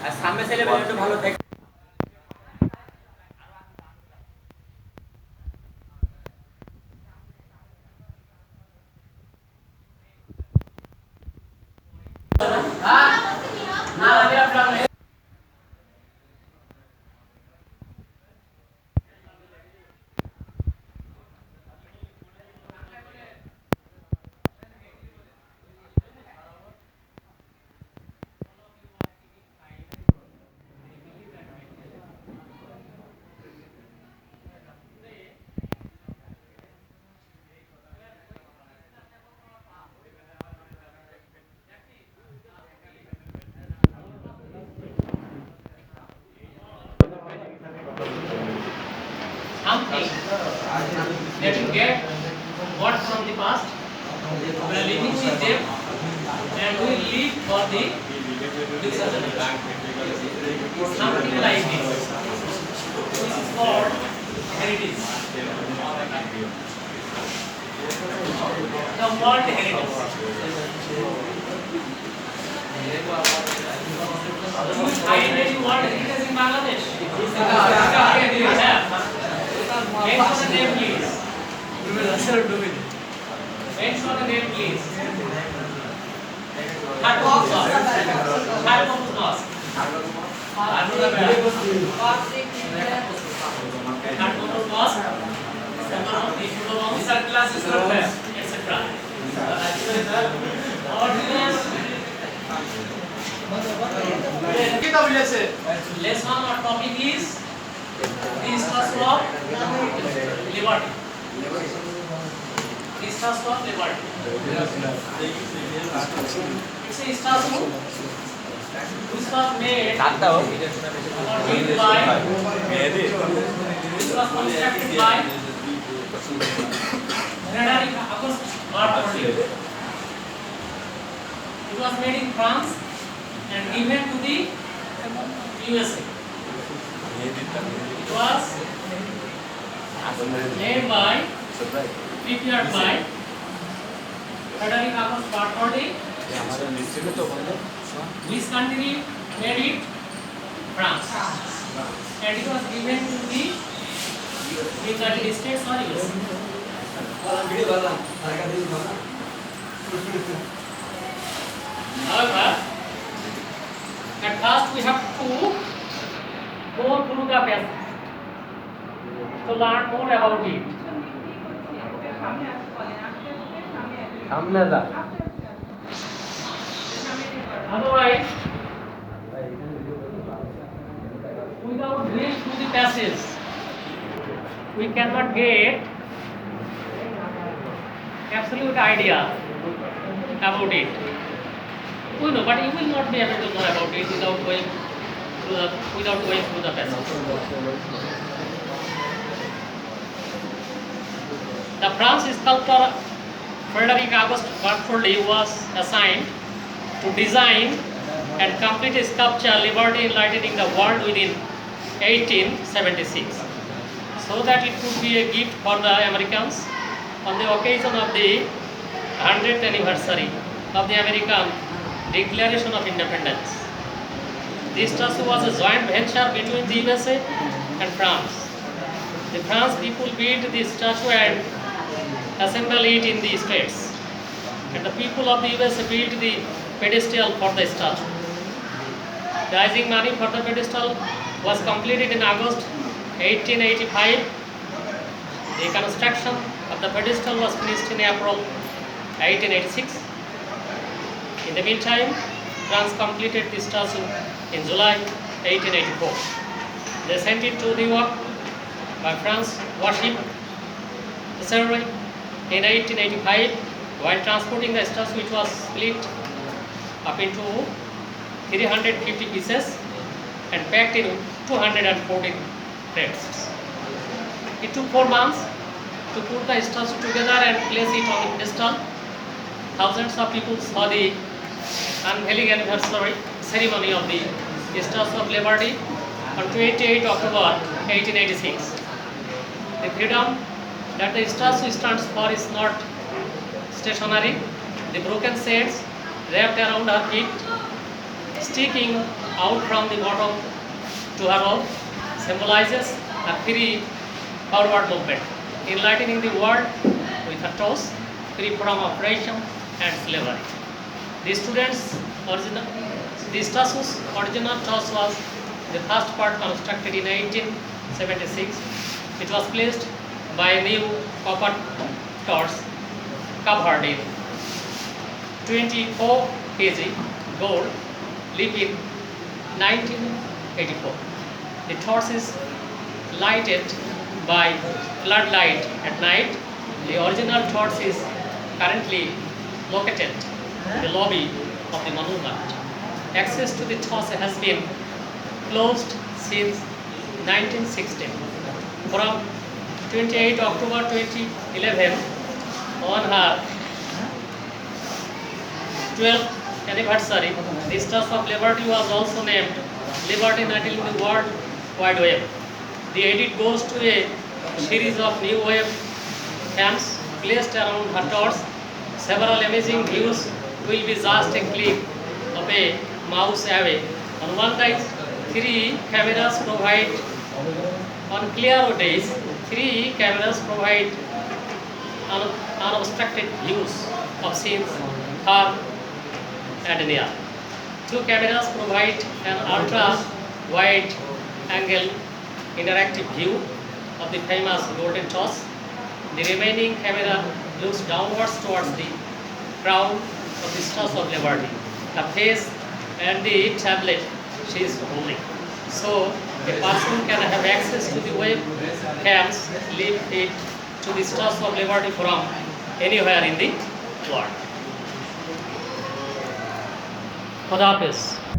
আর সামনে ছেলেবেলা একটু ভালো থাকে। Something that you get what from the past, we are living with them and we live for the future generation. Something like this, which is called heritage. The world heritage. Do you find any world heritage in Bangladesh? Yeah. Mention the name, please. Mention the name, please. Khartoum Mosque. Khartoum Mosque. These are classes, etc. Lesson or topic is the statue of liberty. The statue of liberty. It's a statue which was made or built by, which was constructed by Frederick August Bartholdi. It was made in France and given to the USA. It was made by, prepared by Frederick August Bartholdi. Which country made it? France. And it was given to the United States or USA. However, at first we have to go through the passage to learn more about it. Otherwise, without reading through the passage, we cannot get absolute idea about it. We know, but you will not be able to know about it without going through the passage. The French sculptor Frederick August Bartholdi was assigned to design and complete a sculpture Liberty Enlightening the World within 1876, so that it could be a gift for the Americans on the occasion of the 100th anniversary of the American Declaration of Independence. This statue was a joint venture between the USA and France. The French people built this statue and assembled it in the States, and the people of the USA built the pedestal for the statue. The raising money for the pedestal was completed in August 1885. The construction of the pedestal was finished in April 1886. In the meantime, France completed the statue in July 1884. They sent it to New York by France warship. The ceremony in 1885, while transporting the statue, it was split up into 350 pieces and packed in 214 crates. It took 4 months to put the statue together and place it on the pedestal. Thousands of people saw the unveiling anniversary ceremony of the Statue of Liberty on 28 October 1886. The freedom that the statue stands for is not stationary. The broken shades wrapped around her feet, sticking out from the bottom to above symbolizes a free forward movement, enlightening the world with her toes, free from oppression and slavery. The students' original, the Stasus original toss was the first part constructed in 1876. It was placed by a new copper toss covered in 24 kg gold leaf in 1984. The torch is lighted by floodlight at night. The original torch is currently located in the lobby of the monument. Access to the torch has been closed since 1960. From 28 October 2011, on her 12th anniversary, the Statue of Liberty was also named Liberty Nightingale in the World Wide Web. The edit goes to a series of new web cams placed around her torch. Several amazing views will be just a click of a mouse away. On one side, 3 cameras provide, on clear days, 3 cameras provide unobstructed views of scenes far and near. 2 cameras provide an ultra-wide angle interactive view of the famous golden toss. The remaining camera looks downwards towards the crown of the Statue of Liberty, her face and the tablet she is holding. So a person can have access to the web cams, link it to the Statue of Liberty from anywhere in the world. खुदा हाफिज़।